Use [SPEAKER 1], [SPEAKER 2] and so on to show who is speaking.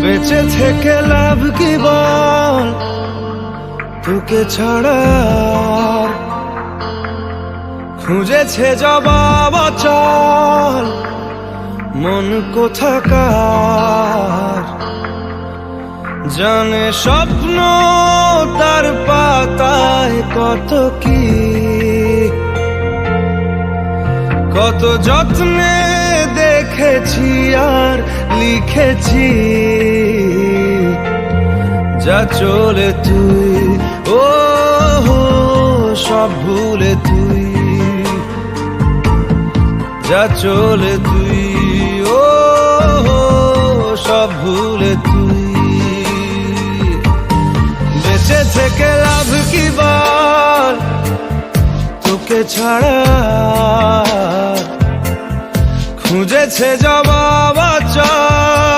[SPEAKER 1] বেঁচে থেকে লাভ কি বল, তোকে ছাড়া খুঁজেছে জবাব অচল মন কোথাকার। জানে স্বপ্ন তার পাতায় কত কি, কত যত্নে দেখেছি আর লিখেছি। যা চলে তুই ও সব ভুলে তুই, যা চলে তুই ও সব ভুলে তুই। বেঁচে থেকে লাভ কি বল, তোকে ছাড়া খুঁজেছে জবাব অচল।